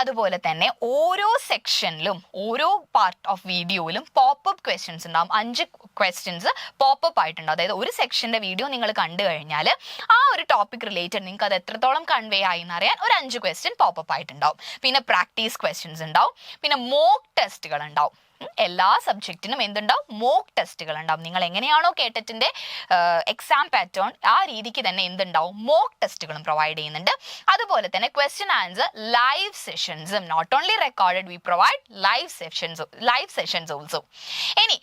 അതുപോലെ തന്നെ ഓരോ സെക്ഷനിലും ഓരോ പാർട്ട് ഓഫ് വീഡിയോയിലും പോപ്പപ്പ് ക്വസ്റ്റ്യൻസ് ഉണ്ടാവും. 5 ക്വസ്റ്റ്യൻസ് പോപ്പപ്പ് ആയിട്ടുണ്ട്. അതായത് ഒരു സെക്ഷന്റെ വീഡിയോ നിങ്ങൾ കണ്ടു കഴിഞ്ഞാൽ ആ ഒരു ടോപ്പിക് റിലേറ്റഡ് നിങ്ങൾക്ക് അത് എത്രത്തോളം കൺവേ ആയി എന്നറിയാൻ ഒരു 5 ക്വസ്റ്റ്യൻ പോപ്പപ്പ് ആയിട്ടുണ്ടാവും. പിന്നെ പ്രാക്ടീസ് ക്വസ്റ്റ്യൻസ് ഉണ്ടാവും. പിന്നെ മോക്ക് ടെസ്റ്റുകൾ ഉണ്ടാവും. എല്ലാ സബ്ജക്റ്റിനും എന്തുണ്ടാവും? മോക്ക് ടെസ്റ്റുകൾ ഉണ്ടാവും. നിങ്ങൾ എങ്ങനെയാണോ കേട്ടറ്റിന്റെ എക്സാം പാറ്റേൺ ആ രീതിക്ക് തന്നെ എന്തുണ്ടാവും? മോക്ക് ടെസ്റ്റുകളും പ്രൊവൈഡ് ചെയ്യുന്നുണ്ട്. അതുപോലെ തന്നെ ക്വസ്റ്റ്യൻ ആൻസർ ലൈവ് സെഷൻസും, not only recorded, we provide live sessions also. ഇനി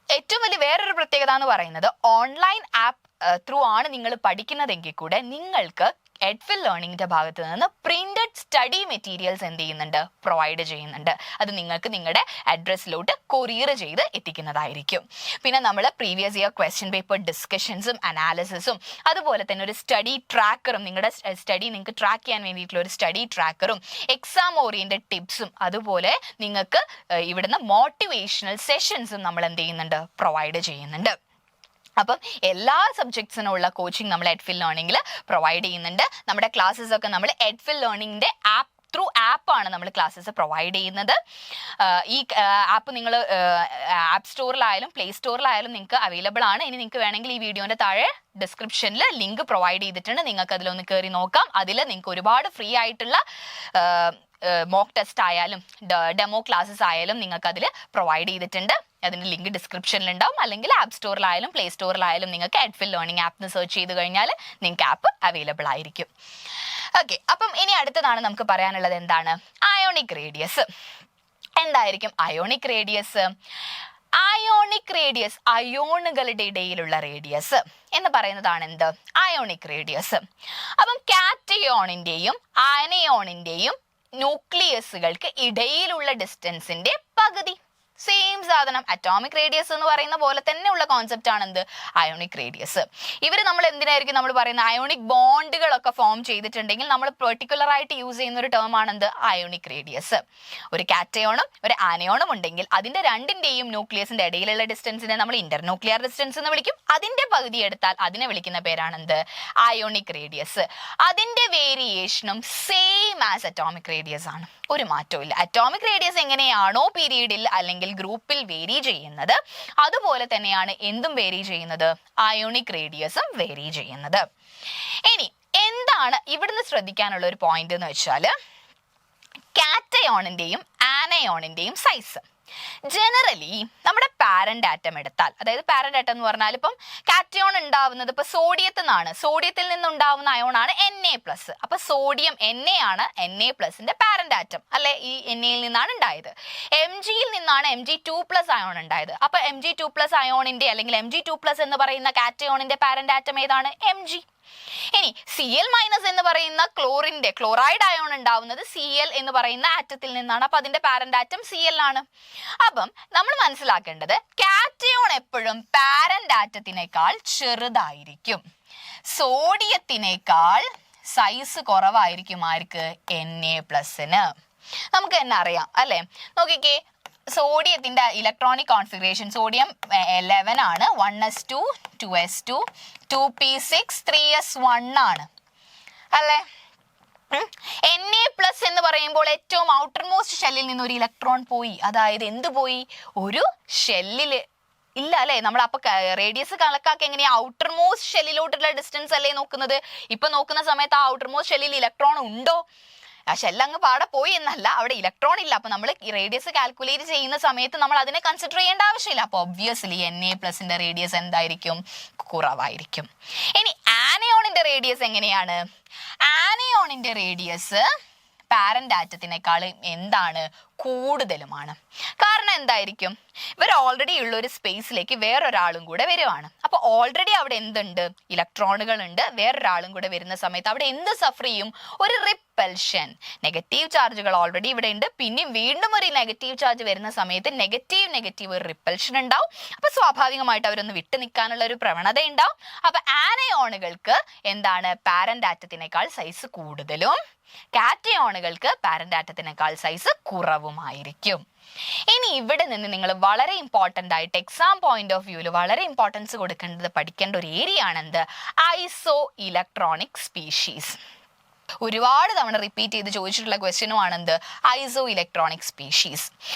ഏറ്റവും വലിയ വേറൊരു പ്രത്യേകത എന്ന് പറയുന്നത് ഓൺലൈൻ ആപ്പ് ത്രൂ ആണ് നിങ്ങൾ പഠിക്കുന്നതെങ്കിൽ കൂടെ നിങ്ങൾക്ക് എഡ്ഫിൽ ലേണിംഗിന്റെ ഭാഗത്ത് നിന്ന് പ്രിന്റഡ് സ്റ്റഡി മെറ്റീരിയൽസ് എന്ത് ചെയ്യുന്നുണ്ട്? പ്രൊവൈഡ് ചെയ്യുന്നുണ്ട്. അത് നിങ്ങൾക്ക് നിങ്ങളുടെ അഡ്രസ്സിലോട്ട് കൊറിയർ ചെയ്ത് എത്തിക്കുന്നതായിരിക്കും. പിന്നെ നമ്മൾ പ്രീവിയസ് ഇയർ ക്വസ്റ്റ്യൻ പേപ്പർ ഡിസ്കഷൻസും അനാലിസിസും അതുപോലെ തന്നെ ഒരു സ്റ്റഡി ട്രാക്കറും, നിങ്ങളുടെ സ്റ്റഡി നിങ്ങൾക്ക് ട്രാക്ക് ചെയ്യാൻ വേണ്ടിയിട്ടുള്ള ഒരു സ്റ്റഡി ട്രാക്കറും, എക്സാം ഓറിയന്റഡ് ടിപ്സും, അതുപോലെ നിങ്ങൾക്ക് ഇവിടുന്ന് മോട്ടിവേഷണൽ സെഷൻസും നമ്മൾ എന്ത് ചെയ്യുന്നുണ്ട്? പ്രൊവൈഡ് ചെയ്യുന്നുണ്ട്. അപ്പം എല്ലാ സബ്ജക്ട്സിനുള്ള കോച്ചിങ് നമ്മൾ എഡ്ഫിൽ ലേണിംഗിൽ പ്രൊവൈഡ് ചെയ്യുന്നുണ്ട്. നമ്മുടെ ക്ലാസ്സസ് ഒക്കെ നമ്മൾ എഡ്ഫിൽ ലേണിംഗിന്റെ ത്രൂ ആപ്പാണ് നമ്മൾ ക്ലാസ്സസ് പ്രൊവൈഡ് ചെയ്യുന്നത്. ഈ ആപ്പ് നിങ്ങൾ ആപ്പ് സ്റ്റോറിലായാലും പ്ലേ സ്റ്റോറിലായാലും നിങ്ങൾക്ക് അവൈലബിൾ ആണ്. ഇനി നിങ്ങൾക്ക് വേണമെങ്കിൽ ഈ വീഡിയോന്റെ താഴെ ഡിസ്ക്രിപ്ഷനിൽ ലിങ്ക് പ്രൊവൈഡ് ചെയ്തിട്ടുണ്ട്. നിങ്ങൾക്ക് അതിലൊന്ന് കയറി നോക്കാം. അതിൽ നിങ്ങൾക്ക് ഒരുപാട് ഫ്രീ ആയിട്ടുള്ള മോക്ക് ടെസ്റ്റ് ആയാലും ഡെമോ ക്ലാസ്സസ് ആയാലും നിങ്ങൾക്ക് അതിൽ പ്രൊവൈഡ് ചെയ്തിട്ടുണ്ട്. അതിൻ്റെ ലിങ്ക് ഡിസ്ക്രിപ്ഷനിൽ ഉണ്ടാവും. അല്ലെങ്കിൽ ആപ്പ് സ്റ്റോറിലായാലും പ്ലേ സ്റ്റോറിലായാലും നിങ്ങൾക്ക് എഡ്ഫിൽ ലേണിംഗ് ആപ്പ് എന്ന് സെർച്ച് ചെയ്ത് കഴിഞ്ഞാൽ നിങ്ങൾക്ക് ആപ്പ് അവൈലബിൾ ആയിരിക്കും. ഓക്കെ, അപ്പം ഇനി അടുത്തതാണ് നമുക്ക് പറയാനുള്ളത് എന്താണ്? Ionic radius. എന്തായിരിക്കും അയോണിക് റേഡിയസ്? അയോണിക് റേഡിയസ്, അയോണുകളുടെ ഇടയിലുള്ള റേഡിയസ് എന്ന് പറയുന്നതാണ് എന്ത്? Ionic radius. അപ്പം കാറ്റയോണിന്റെയും അയനയോണിന്റെയും ന്യൂക്ലിയസുകൾക്ക് ഇടയിലുള്ള ഡിസ്റ്റൻസിന്റെ പകുതി. സെയിം സാധനം. അറ്റോമിക് റേഡിയസ് എന്ന് പറയുന്ന പോലെ തന്നെയുള്ള കോൺസെപ്റ്റ് ആണ് എന്ത്? Ionic radius. ഇവർ നമ്മൾ എന്തിനായിരിക്കും നമ്മൾ പറയുന്നത്? അയോണിക് ബോണ്ടുകളൊക്കെ ഫോം ചെയ്തിട്ടുണ്ടെങ്കിൽ നമ്മൾ പെർട്ടിക്കുലർ ആയിട്ട് യൂസ് ചെയ്യുന്ന ഒരു ടേം ആണ് എന്ത്? Ionic radius. ഒരു കാറ്റയോണും ഒരു ആനയോണും ഉണ്ടെങ്കിൽ അതിന്റെ രണ്ടിന്റെയും ന്യൂക്ലിയസിന്റെ ഇടയിലുള്ള ഡിസ്റ്റൻസിനെ നമ്മൾ ഇന്റർന്യൂക്ലിയർ ഡിസ്റ്റൻസ് എന്ന് വിളിക്കും. അതിന്റെ പകുതി എടുത്താൽ അതിനെ വിളിക്കുന്ന പേരാണ് എന്ത്? Ionic radius. അതിന്റെ വേരിയേഷനും സെയിം ആസ് അറ്റോമിക് റേഡിയസ് ആണ്. ഒരു മാറ്റവും ഇല്ല. അറ്റോമിക് റേഡിയസ് എങ്ങനെയാണോ പീരീഡിൽ അല്ലെങ്കിൽ ഗ്രൂപ്പിൽ വേരി ചെയ്യുന്നത്, അതുപോലെ തന്നെയാണ് എന്തും വേരി ചെയ്യുന്നത്? അയോണിക് റേഡിയസും വേരി ചെയ്യുന്നത്. ഇനി എന്താണ് ഇവിടുന്ന് ശ്രദ്ധിക്കാനുള്ള ഒരു പോയിന്റ് എന്ന് വെച്ചാൽ, കാറ്റയോണിന്റെയും ആനയോണിന്റെയും സൈസ്. ജനറലി നമ്മുടെ പാരന്റ് ആറ്റം എടുത്താൽ, അതായത് പാരന്റ് ആറ്റം എന്ന് പറഞ്ഞാൽ ഇപ്പം കാറ്റയോൺ ഉണ്ടാവുന്നത് ഇപ്പൊ സോഡിയത്തിൽ നിന്നുണ്ടാവുന്ന അയോൺ ആണ് Na+. അപ്പൊ സോഡിയം Na ആണ് Na+ന്റെ പാരന്റ് ആറ്റം അല്ലെ? ഈ Na-യിൽ നിന്നാണ് ഉണ്ടായത്. Mgയിൽ നിന്നാണ് Mg2+ അയോൺ ഉണ്ടായത്. അപ്പൊ Mg2+ അയോണിന്റെ അല്ലെങ്കിൽ Mg2+ എന്ന് പറയുന്ന കാറ്റയോണിന്റെ പാരന്റ് ആറ്റം ഏതാണ്? Mg. ഇനി Cl- എന്ന് പറയുന്ന ക്ലോറൈഡ് അയോൺ ഉണ്ടാവുന്നത് Cl എന്ന് പറയുന്ന ആറ്റത്തിൽ നിന്നാണ്. അപ്പൊ അതിന്റെ പാരന്റ് ആറ്റം Cl ആണ്. അപ്പം നമ്മൾ മനസ്സിലാക്കേണ്ടത്, കാറ്റയോൺ എപ്പോഴും പാരന്റ് ആറ്റത്തിനേക്കാൾ ചെറുതായിരിക്കും. സോഡിയത്തിനേക്കാൾ സൈസ് കുറവായിരിക്കും ആർക്ക്? Na+ന്. നമുക്ക് തന്നെ അറിയാം അല്ലെ? നോക്കിക്കേ, സോഡിയത്തിന്റെ ഇലക്ട്രോണിക് കോൺഫിഗറേഷൻ, സോഡിയം 11 ആണ്, 1s2 2s2 2p6 3s1 ആണ് അല്ലെ? Na+ എന്ന് പറയുമ്പോൾ ഏറ്റവും ഔട്ടർ മോസ്റ്റ് ഷെല്ലിൽ നിന്ന് ഒരു ഇലക്ട്രോൺ പോയി. അതായത് എന്ത് പോയി? ഒരു ഷെല്ലില് ഇല്ല അല്ലെ? നമ്മൾ അപ്പൊ റേഡിയസ് കണക്കാക്കി എങ്ങനെയാ? ഔട്ടർ മോസ്റ്റ് ഷെല്ലിലോട്ടുള്ള ഡിസ്റ്റൻസ് അല്ലേ നോക്കുന്നത്? ഇപ്പൊ നോക്കുന്ന സമയത്ത് ആ ഔട്ടർ മോസ്റ്റ് ഷെല്ലിൽ ഇലക്ട്രോൺ ഉണ്ടോ? ആ ഷെല്ലങ്ങ് പാടെ പോയി എന്നല്ല, അവിടെ ഇലക്ട്രോൺ ഇല്ല. അപ്പൊ നമ്മൾ ഈ റേഡിയസ് കാൽക്കുലേറ്റ് ചെയ്യുന്ന സമയത്ത് നമ്മൾ അതിനെ കൺസിഡർ ചെയ്യേണ്ട ആവശ്യമില്ല. അപ്പൊ ഒബ്വിയസ്ലി Na+ന്റെ റേഡിയസ് എന്തായിരിക്കും? കുറവായിരിക്കും. ഇനി ആനയോണിന്റെ റേഡിയസ് എങ്ങനെയാണ്? ആനയോണിന്റെ റേഡിയസ് പാരന്റ് ആറ്റത്തിനേക്കാൾ എന്താണ്? കൂടുതലുമാണ്. കാരണം എന്തായിരിക്കും? ഇവർ ഓൾറെഡി ഉള്ള ഒരു സ്പേസിലേക്ക് വേറൊരാളും കൂടെ വരുവാണ്. അപ്പൊ ഓൾറെഡി അവിടെ എന്തുണ്ട്? ഇലക്ട്രോണുകൾ ഉണ്ട്. വേറൊരാളും കൂടെ വരുന്ന സമയത്ത് അവിടെ എന്ത് സഫർ ചെയ്യും? ഒരു റിപ്പൽഷൻ. നെഗറ്റീവ് ചാർജുകൾ ഓൾറെഡി ഇവിടെ ഉണ്ട്. പിന്നെയും വീണ്ടും ഒരു നെഗറ്റീവ് ചാർജ് വരുന്ന സമയത്ത് നെഗറ്റീവ് ഒരു റിപ്പൽഷൻ ഉണ്ടാവും. അപ്പൊ സ്വാഭാവികമായിട്ട് അവരൊന്ന് വിട്ടു നിൽക്കാനുള്ള ഒരു പ്രവണത ഉണ്ടാവും. അപ്പൊ ആനയോണുകൾക്ക് എന്താണ്? പാരന്റ് ആറ്റത്തിനേക്കാൾ സൈസ് കൂടുതലും, കാറ്റയോണുകൾക്ക് പാരന്റ് ആറ്റത്തിനേക്കാൾ സൈസ് കുറവുമായിരിക്കും. ഇനി ഇവിടെ നിന്ന് നിങ്ങൾ വളരെ ഇമ്പോർട്ടന്റ് ആയിട്ട് എക്സാം പോയിന്റ് ഓഫ് വ്യൂവിൽ വളരെ ഇമ്പോർട്ടൻസ് കൊടുക്കേണ്ടത്, പഠിക്കേണ്ട ഒരു ഏരിയ ആണ് എന്ത്? ഐസോ ഇലക്ട്രോണിക് സ്പീഷീസ്. ഒരുപാട് തവണ റിപ്പീറ്റ് ചെയ്ത് ചോദിച്ചിട്ടുള്ള ക്വസ്റ്റ്യനും ആണെന്ത്? ഐസോ ഇലക്ട്രോണിക് സ്പീഷീസ്.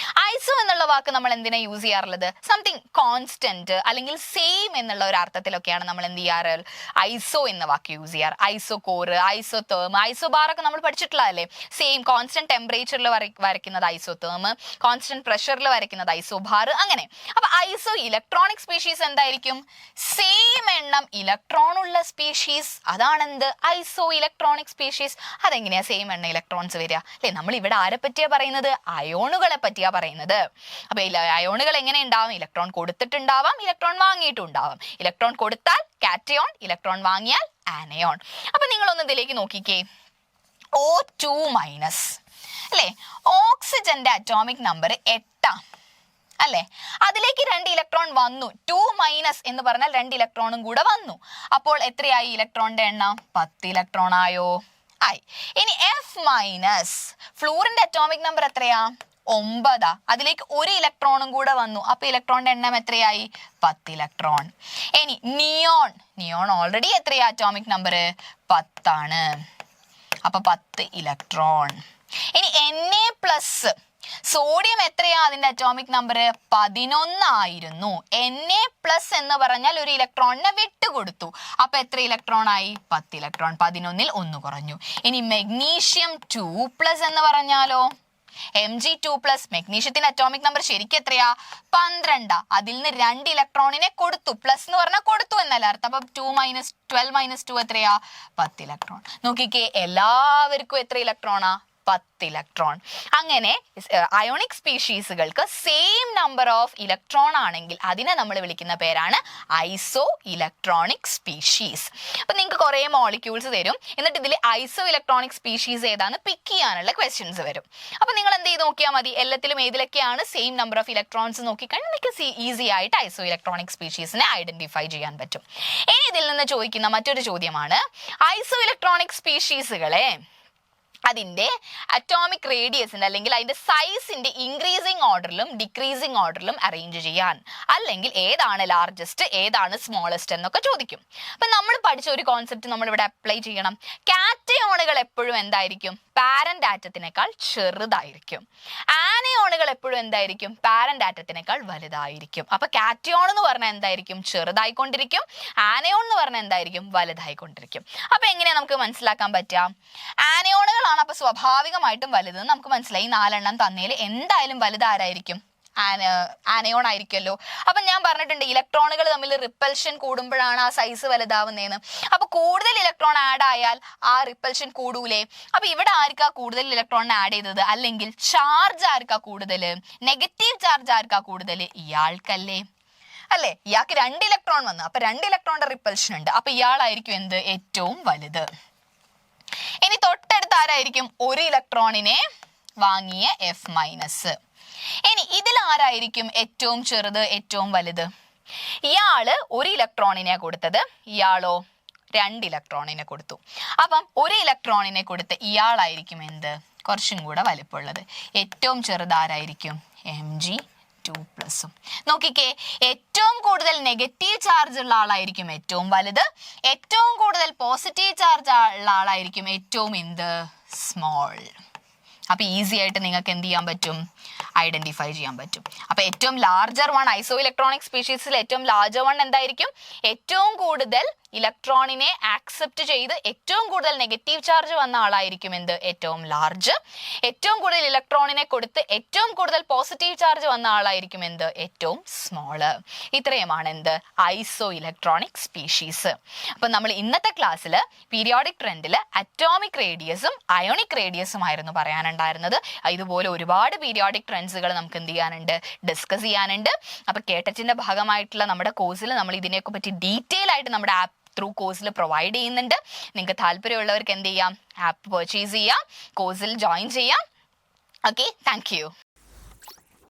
ഐസോ എന്നുള്ള വാക്ക് നമ്മൾ എന്തിനാ യൂസ് ചെയ്യാറുള്ളത്? സംതിങ് കോൺസ്റ്റന്റ് അല്ലെങ്കിൽ സെയിം എന്നുള്ള ഒരു അർത്ഥത്തിലൊക്കെയാണ് നമ്മൾ എന്ത് ചെയ്യാറ്? ഐസോ എന്ന വാക്ക് യൂസ് ചെയ്യാറ്. ഐസോകോർ, ഐസോതേം, ഐസോബാർ ഒക്കെ നമ്മൾ പഠിച്ചിട്ടുള്ളതല്ലേ? സെയിം കോൺസ്റ്റന്റ് ടെമ്പറേച്ചറിൽ വരയ്ക്കുന്നത് ഐസോതേം, കോൺസ്റ്റന്റ് പ്രഷറിൽ വരയ്ക്കുന്നത് ഐസോബാർ, അങ്ങനെ. അപ്പൊ ഐസോ ഇലക്ട്രോണിക് സ്പീഷീസ് എന്തായിരിക്കും? സെയിം എണ്ണം ഇലക്ട്രോൺ ഉള്ള സ്പീഷീസ്, അതാണെന്ത്? ഐസോ ഇലക്ട്രോണിക് സ്പീഷീസ്. അതെങ്ങനെയാ സെയിം എണ്ണ ഇലക്ട്രോൺസ് വരിക? അല്ലെ? നമ്മൾ ഇവിടെ ആരെ പറ്റിയാ പറയുന്നത്? അയോണുകളെ പറ്റിയാ പറയുന്നത്. അപ്പൊ അയോണുകൾ എങ്ങനെ ഉണ്ടാവും? ഇലക്ട്രോൺ കൊടുത്തിട്ടുണ്ടാവാം, ഇലക്ട്രോൺ വാങ്ങിയിട്ടുണ്ടാവാം. ഇലക്ട്രോൺ കൊടുത്താൽ കാറ്റയോൺ, ഇലക്ട്രോൺ വാങ്ങിയാൽ ആനയോൺ. അപ്പൊ നിങ്ങളൊന്ന് ഇതിലേക്ക് നോക്കിക്കേ. O2- അല്ലെ? ഓക്സിജന്റെ അറ്റോമിക് നമ്പർ 8 അല്ലെ? അതിലേക്ക് 2 ഇലക്ട്രോൺ വന്നു. 2- എന്ന് പറഞ്ഞാൽ 2 ഇലക്ട്രോണും കൂടെ വന്നു. അപ്പോൾ എത്രയായി ഇലക്ട്രോണിന്റെ എണ്ണം? 10 ഇലക്ട്രോൺ ആയോ? ആയി. ഇനി F-, ഫ്ലൂറിന്റെ അറ്റോമിക് നമ്പർ എത്രയാ? 9. അതിലേക്ക് 1 ഇലക്ട്രോണും കൂടെ വന്നു. അപ്പൊ ഇലക്ട്രോണിന്റെ എണ്ണം എത്രയായി? 10 ഇലക്ട്രോൺ. ഇനി നിയോൺ ഓൾറെഡി എത്രയാ അറ്റോമിക് നമ്പർ? 10 ആണ്. അപ്പൊ 10 ഇലക്ട്രോൺ. ഇനി Na+, സോഡിയം എത്രയാ അതിന്റെ അറ്റോമിക് നമ്പർ? 11 ആയിരുന്നു. Na+ എന്ന് പറഞ്ഞാൽ ഒരു ഇലക്ട്രോണിനെ വിട്ടുകൊടുത്തു. അപ്പൊ എത്ര ഇലക്ട്രോൺ ആയി? 10 ഇലക്ട്രോൺ. 11ൽ 1 കുറഞ്ഞു. ഇനി മെഗ്നീഷ്യം 2+ എന്ന് പറഞ്ഞാലോ? Mg2+. മെഗ്നീഷ്യത്തിന്റെ അറ്റോമിക് നമ്പർ ശരിക്കും എത്രയാ? 12. അതിൽ നിന്ന് 2 ഇലക്ട്രോണിനെ കൊടുത്തു. പ്ലസ് എന്ന് പറഞ്ഞാൽ കൊടുത്തു എന്നല്ല അർത്ഥം. അപ്പൊ 12 - 2 എത്രയാ? 10 ഇലക്ട്രോൺ. നോക്കിക്കേ, എല്ലാവർക്കും എത്ര ഇലക്ട്രോണാ? 10 ഇലക്ട്രോൺ. അങ്ങനെ അയോണിക് സ്പീഷീസുകൾക്ക് സെയിം നമ്പർ ഓഫ് ഇലക്ട്രോൺ ആണെങ്കിൽ അതിനെ നമ്മൾ വിളിക്കുന്ന പേരാണ് ഐസോ ഇലക്ട്രോണിക് സ്പീഷീസ്. അപ്പൊ നിങ്ങൾക്ക് കുറെ മോളിക്യൂൾസ് തരും, എന്നിട്ട് ഇതിൽ ഐസോ ഇലക്ട്രോണിക് സ്പീഷീസ് ഏതാന്ന് പിക്ക് ചെയ്യാനുള്ള ക്വസ്റ്റ്യൻസ് വരും. അപ്പൊ നിങ്ങൾ എന്ത് ചെയ്ത് നോക്കിയാൽ മതി, എല്ലാത്തിലും ഏതിലൊക്കെയാണ് സെയിം നമ്പർ ഓഫ് ഇലക്ട്രോൺസ് നോക്കിക്കഴിഞ്ഞാൽ നിങ്ങൾക്ക് ഈസി ആയിട്ട് ഐസോ ഇലക്ട്രോണിക് സ്പീഷീസിനെ ഐഡന്റിഫൈ ചെയ്യാൻ പറ്റും. ഇനി ഇതിൽ നിന്ന് ചോദിക്കുന്ന മറ്റൊരു ചോദ്യമാണ്, ഐസോ ഇലക്ട്രോണിക് സ്പീഷീസുകളെ അതിന്റെ അറ്റോമിക് റേഡിയസിന്റെ അല്ലെങ്കിൽ അതിന്റെ സൈസിന്റെ ഇൻക്രീസിങ് ഓർഡറിലും ഡിക്രീസിങ് ഓർഡറിലും അറേഞ്ച് ചെയ്യാൻ, അല്ലെങ്കിൽ ഏതാണ് ലാർജസ്റ്റ് ഏതാണ് സ്മോളസ്റ്റ് എന്നൊക്കെ ചോദിക്കും. അപ്പൊ നമ്മൾ പഠിച്ച ഒരു കോൺസെപ്റ്റ് നമ്മൾ ഇവിടെ അപ്ലൈ ചെയ്യണം. കാറ്റയോണുകൾ എപ്പോഴും എന്തായിരിക്കും, പാരന്റ് ആറ്റത്തിനേക്കാൾ ചെറുതായിരിക്കും. ആനയോണുകൾ എപ്പോഴും എന്തായിരിക്കും, പാരന്റ് ആറ്റത്തിനേക്കാൾ വലുതായിരിക്കും. അപ്പൊ കാറ്റയോൺ എന്ന് പറഞ്ഞാൽ എന്തായിരിക്കും, ചെറുതായിക്കൊണ്ടിരിക്കും. ആനയോൺ എന്ന് പറഞ്ഞാൽ എന്തായിരിക്കും, വലുതായിക്കൊണ്ടിരിക്കും. അപ്പൊ എങ്ങനെയാ നമുക്ക് മനസ്സിലാക്കാൻ പറ്റാം, ആനയോണുകളാണ് അപ്പൊ സ്വാഭാവികമായിട്ടും വലുതെന്ന് നമുക്ക് മനസ്സിലായി. 4 എണ്ണം തന്നേൽ എന്തായാലും വലുതാരായിരിക്കും, ആനയോൺ ആയിരിക്കുമല്ലോ. അപ്പൊ ഞാൻ പറഞ്ഞിട്ടുണ്ട് ഇലക്ട്രോണുകൾ തമ്മിൽ റിപ്പൽഷൻ കൂടുമ്പോഴാണ് ആ സൈസ് വലുതാവുന്നതെന്ന്. അപ്പൊ കൂടുതൽ ഇലക്ട്രോൺ ആഡ് ആയാൽ ആ റിപ്പൽഷൻ കൂടൂലേ. അപ്പൊ ഇവിടെ ആർക്കാ കൂടുതൽ ഇലക്ട്രോൺ ആഡ് ചെയ്തത്, അല്ലെങ്കിൽ ചാർജ് ആർക്കാ കൂടുതൽ, നെഗറ്റീവ് ചാർജ് ആർക്കാ കൂടുതൽ, ഇയാൾക്കല്ലേ അല്ലെ. ഇയാൾക്ക് 2 ഇലക്ട്രോൺ വന്നു, അപ്പൊ 2 ഇലക്ട്രോണിന്റെ റിപ്പൽഷൻ ഉണ്ട്. അപ്പൊ ഇയാളായിരിക്കും എന്ത്, ഏറ്റവും വലുത്. ഇനി തൊട്ടടുത്ത് ആരായിരിക്കും, 1 ഇലക്ട്രോണിനെ വാങ്ങിയ F-. ഇനി ഇതിൽ ആരായിരിക്കും ഏറ്റവും ചെറുത് ഏറ്റവും വലുത്, ഇയാള് 1 ഇലക്ട്രോണിനെ കൊടുത്തത്, ഇയാളോ 2 ഇലക്ട്രോണിനെ കൊടുത്തു. അപ്പം 1 ഇലക്ട്രോണിനെ കൊടുത്ത ഇയാളായിരിക്കും എന്ത്, കുറച്ചും കൂടെ വലിപ്പമുള്ളത്. ഏറ്റവും ചെറുതാരായിരിക്കും, Mg2+. നോക്കിക്കേ, ഏറ്റവും കൂടുതൽ നെഗറ്റീവ് ചാർജ് ഉള്ള ആളായിരിക്കും ഏറ്റവും വലുത്, ഏറ്റവും കൂടുതൽ പോസിറ്റീവ് ചാർജ് ഉള്ള ആളായിരിക്കും ഏറ്റവും എന്ത്, സ്മോൾ. അപ്പൊ ഈസി ആയിട്ട് നിങ്ങൾക്ക് എന്ത് ചെയ്യാൻ പറ്റും, ഐഡന്റിഫൈ ചെയ്യാൻ പറ്റും. അപ്പൊ ഏറ്റവും ലാർജർ വൺ, ഐസോ ഇലക്ട്രോണിക് സ്പീഷീസിൽ ഏറ്റവും ലാർജർ വൺ എന്തായിരിക്കും, ഏറ്റവും കൂടുതൽ ഇലക്ട്രോണിനെ ആക്സെപ്റ്റ് ചെയ്ത് ഏറ്റവും കൂടുതൽ നെഗറ്റീവ് ചാർജ് വന്ന ആളായിരിക്കും എന്ത്, ഏറ്റവും ലാർജ്. ഏറ്റവും കൂടുതൽ ഇലക്ട്രോണിനെ കൊടുത്ത് ഏറ്റവും കൂടുതൽ പോസിറ്റീവ് ചാർജ് വന്ന ആളായിരിക്കും എന്ത്, ഏറ്റവും സ്മോള്. ഇത്രയുമാണ് എന്ത്, ഐസോ ഇലക്ട്രോണിക് സ്പീഷീസ്. അപ്പൊ നമ്മൾ ഇന്നത്തെ ക്ലാസ്സിൽ പീരിയോഡിക് ട്രെൻഡിൽ അറ്റോമിക് റേഡിയസും അയോണിക് റേഡിയസും ആയിരുന്നു പറയാനുണ്ടായിരുന്നത്. ഇതുപോലെ ഒരുപാട് പീരിയോഡിക് ട്രെൻഡ്സുകൾ നമുക്ക് എന്ത് ചെയ്യാനുണ്ട്, ഡിസ്കസ് ചെയ്യാനുണ്ട്. അപ്പൊ കേട്ടറ്റിന്റെ ഭാഗമായിട്ടുള്ള നമ്മുടെ കോഴ്സിൽ നമ്മൾ ഇതിനെയൊക്കെ പറ്റി ഡീറ്റെയിൽ ആയിട്ട് നമ്മുടെ ആപ്പ് ത്രൂ കോഴ്സിൽ പ്രൊവൈഡ് ചെയ്യുന്നുണ്ട്. നിങ്ങൾക്ക് താല്പര്യമുള്ളവർക്ക് എന്ത് ചെയ്യാം, ആപ്പ് പർച്ചേസ് ചെയ്യാം, കോഴ്സിൽ ജോയിൻ ചെയ്യാം. Okay, thank you.